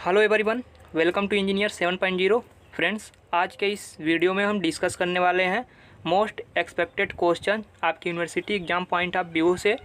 Hello everyone, welcome to Engineer 7.0। Friends, आज के इस वीडियो में हम डिस्कस करने वाले हैं मोस्ट एक्सपेक्टेड क्वेश्चन आपकी university exam point of view से।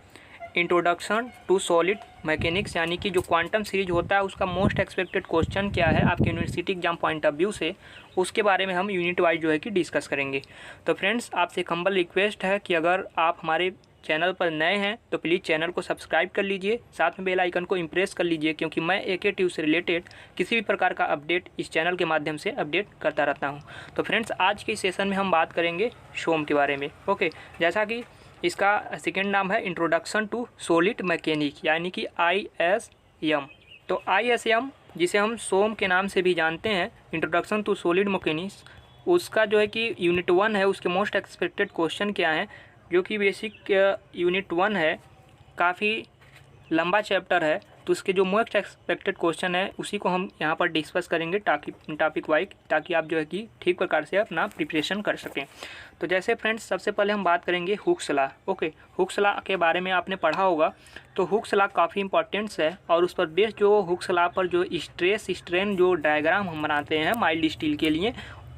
इंट्रोडक्शन टू सॉलिड मैकेनिक्स यानी कि जो क्वांटम सीरीज होता है उसका मोस्ट एक्सपेक्टेड क्वेश्चन क्या है आपकी university exam point of view से, उसके बारे में हम यूनिट वाइज जो है कि डिस्कस करेंगे। तो फ्रेंड्स, आपसे एक हम्बल रिक्वेस्ट है कि अगर आप हमारे चैनल पर नए हैं तो प्लीज़ चैनल को सब्सक्राइब कर लीजिए, साथ में बेल आइकन को इम्प्रेस कर लीजिए, क्योंकि मैं AKTU से रिलेटेड किसी भी प्रकार का अपडेट इस चैनल के माध्यम से अपडेट करता रहता हूं। तो फ्रेंड्स, आज के सेशन में हम बात करेंगे सोम के बारे में। ओके, जैसा कि इसका सेकेंड नाम है इंट्रोडक्शन टू सॉलिड मैकेनिक यानी कि ISM। तो ISM, जिसे हम सोम के नाम से भी जानते हैं, इंट्रोडक्शन टू सॉलिड मैकेनिक्स, उसका जो है कि यूनिट 1 है। उसके मोस्ट एक्सपेक्टेड क्वेश्चन क्या हैं, जो कि बेसिक यूनिट 1 है, काफ़ी लंबा चैप्टर है, तो उसके जो मोस्ट एक्सपेक्टेड क्वेश्चन है उसी को हम यहाँ पर डिस्कस करेंगे टॉपिक वाइज, ताकि आप जो है कि ठीक प्रकार से अपना प्रिपरेशन कर सकें। तो जैसे फ्रेंड्स, सबसे पहले हम बात करेंगे Hooke's law. Okay, Hooke's law के बारे में आपने पढ़ा होगा। तो हुक्स लॉ काफ़ी इंपॉर्टेंट्स है और उस पर बेस्ड जो हुक्स लॉ पर जो स्ट्रेस स्ट्रेन जो डायग्राम हम बनाते हैं माइल्ड स्टील के लिए,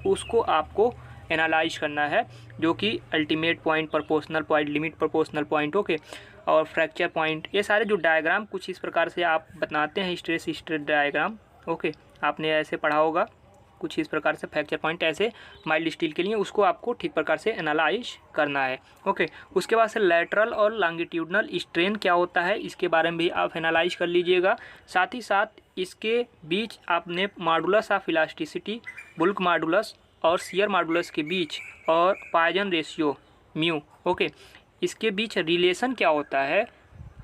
उसको आपको एनालाइज करना है, जो कि ultimate point, proportional point, limit proportional point, okay, और फ्रैक्चर पॉइंट, ये सारे जो डायग्राम कुछ इस प्रकार से आप बनाते हैं, स्ट्रेस स्ट्रेन डायग्राम। ओके, आपने ऐसे पढ़ा होगा कुछ इस प्रकार से, फ्रैक्चर पॉइंट ऐसे माइल्ड स्टील के लिए, उसको आपको ठीक प्रकार से एनालाइज करना है। ओके, उसके बाद से लैटरल और लॉन्गिट्यूडनल स्ट्रेन क्या होता है, इसके बारे में भी आप एनालाइज कर लीजिएगा। साथ ही साथ इसके बीच आपने modulus of elasticity, bulk modulus और शियर मॉडुलस के बीच, और पॉइजन रेशियो म्यू, ओके, इसके बीच रिलेशन क्या होता है,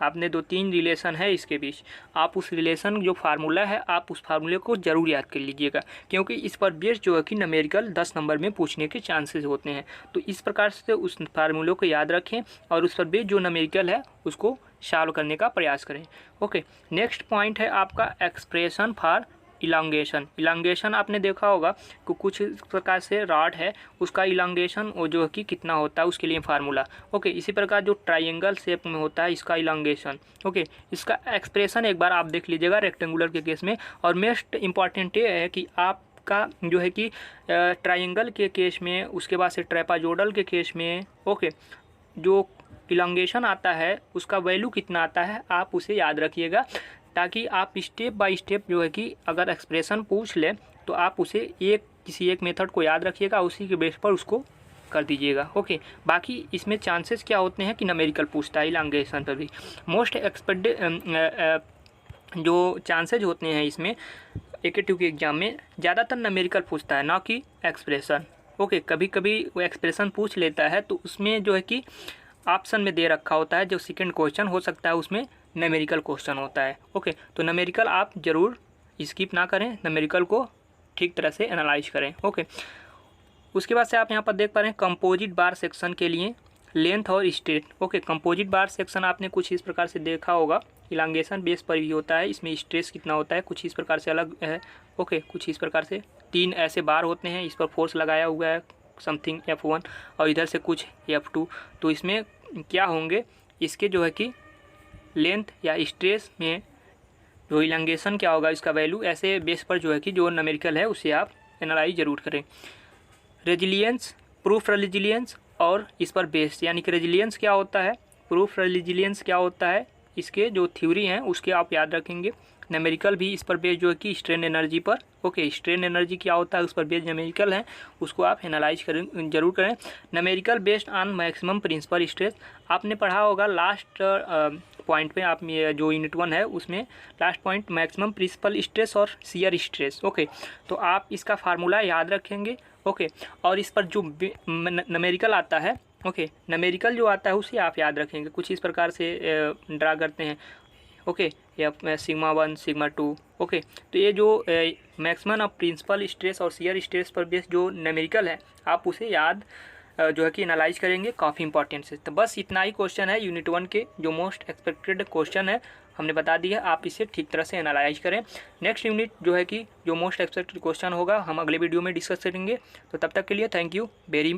आपने 2-3 रिलेशन है इसके बीच। आप उस रिलेशन जो फार्मूला है, आप उस फार्मूले को ज़रूर याद कर लीजिएगा, क्योंकि इस पर बेस जो है कि न्यूमेरिकल 10 नंबर में पूछने के चांसेस होते हैं। तो इस प्रकार से उस फार्मूले को याद रखें और उस पर बेस जो न्यूमेरिकल है उसको सॉल्व करने का प्रयास करें। ओके, नेक्स्ट पॉइंट है आपका एक्सप्रेशन फॉर इलांगेशन। इलांगेशन आपने देखा होगा कि कुछ इस प्रकार से रॉड है, उसका इलांगेशन वो जो है कि कितना होता है, उसके लिए फार्मूला। ओके, इसी प्रकार जो ट्रायंगल शेप में होता है इसका इलांगेशन। ओके, इसका एक्सप्रेशन एक बार आप देख लीजिएगा रेक्टेंगुलर के केस में। और मोस्ट इम्पॉर्टेंट ये है कि आपका जो है कि ट्रायंगल के केस में, उसके बाद से ट्रेपाजोडल के केस में, ओके, जो इलांगेशन आता है उसका वैल्यू कितना आता है आप उसे याद रखिएगा, ताकि आप स्टेप बाय स्टेप जो है कि अगर एक्सप्रेशन पूछ ले तो आप उसे किसी एक मेथड को याद रखिएगा, उसी के बेस पर उसको कर दीजिएगा। ओके, बाकी इसमें चांसेस क्या होते हैं कि न्यूमेरिकल पूछता है इलांगेशन पर भी। मोस्ट एक्सपेक्टेड जो चांसेज होते हैं इसमें AKTU के एग्जाम में, ज़्यादातर न्यूमेरिकल पूछता है, ना कि एक्सप्रेशन। ओके, कभी कभी वो एक्सप्रेशन पूछ लेता है तो उसमें जो है कि ऑप्शन में दे रखा होता है, जो सेकंड क्वेश्चन हो सकता है उसमें न्यूमेरिकल क्वेश्चन होता है। ओके, तो न्यूमेरिकल आप ज़रूर स्किप ना करें, न्यूमेरिकल को ठीक तरह से एनालाइज करें। ओके, उसके बाद से आप यहाँ पर देख पा रहे हैं कंपोजिट बार सेक्शन के लिए लेंथ और स्ट्रेट। ओके, कंपोजिट बार सेक्शन आपने कुछ इस प्रकार से देखा होगा, इलांगेशन बेस पर भी होता है, इसमें स्ट्रेस कितना होता है कुछ इस प्रकार से अलग है। ओके, कुछ इस प्रकार से 3 ऐसे बार होते हैं, इस पर फोर्स लगाया हुआ है समथिंग F1 और इधर से कुछ F2। तो इसमें क्या होंगे, इसके जो है कि लेंथ या स्ट्रेस में जो इलांगेशन क्या होगा, इसका वैल्यू ऐसे बेस पर जो है कि जो न्यूमेरिकल है उसे आप एनालाइज जरूर करें। रेजिलियंस, प्रूफ रेजिलियंस और इस पर बेस, यानी कि रेजिलियंस क्या होता है, प्रूफ रेजिलियंस क्या होता है, इसके जो थ्योरी हैं उसके आप याद रखेंगे। न्यूमेरिकल भी इस पर बेस जो है कि स्ट्रेन एनर्जी पर। ओके, स्ट्रेन एनर्जी क्या होता है उस पर बेस न्यूमेरिकल है, उसको आप एनालाइज करें जरूर करें। Numerical based on maximum principal stress, आपने पढ़ा होगा लास्ट पॉइंट पे, आप जो यूनिट 1 है उसमें last point maximum principal stress और शियर स्ट्रेस। ओके, तो आप इसका फार्मूला याद रखेंगे। ओके, और इस पर जो न्यूमेरिकल आता है, ओके, न्यूमेरिकल जो आता है उसे आप याद रखेंगे, कुछ इस प्रकार से ड्रा करते हैं। ओके, या सिग्मा 1 सिग्मा 2। ओके, तो ये जो मैक्सिमम ऑफ प्रिंसिपल स्ट्रेस और शियर स्ट्रेस पर बेस जो न्यूमेरिकल है आप उसे याद जो है कि एनालाइज करेंगे, काफ़ी इंपॉर्टेंट है। तो बस इतना ही क्वेश्चन है यूनिट 1 के, जो मोस्ट एक्सपेक्टेड क्वेश्चन है हमने बता दिया, आप इसे ठीक तरह से एनालाइज करें। नेक्स्ट यूनिट जो है कि जो मोस्ट एक्सपेक्टेड क्वेश्चन होगा हम अगले वीडियो में डिस्कस करेंगे। तो तब तक के लिए थैंक यू वेरी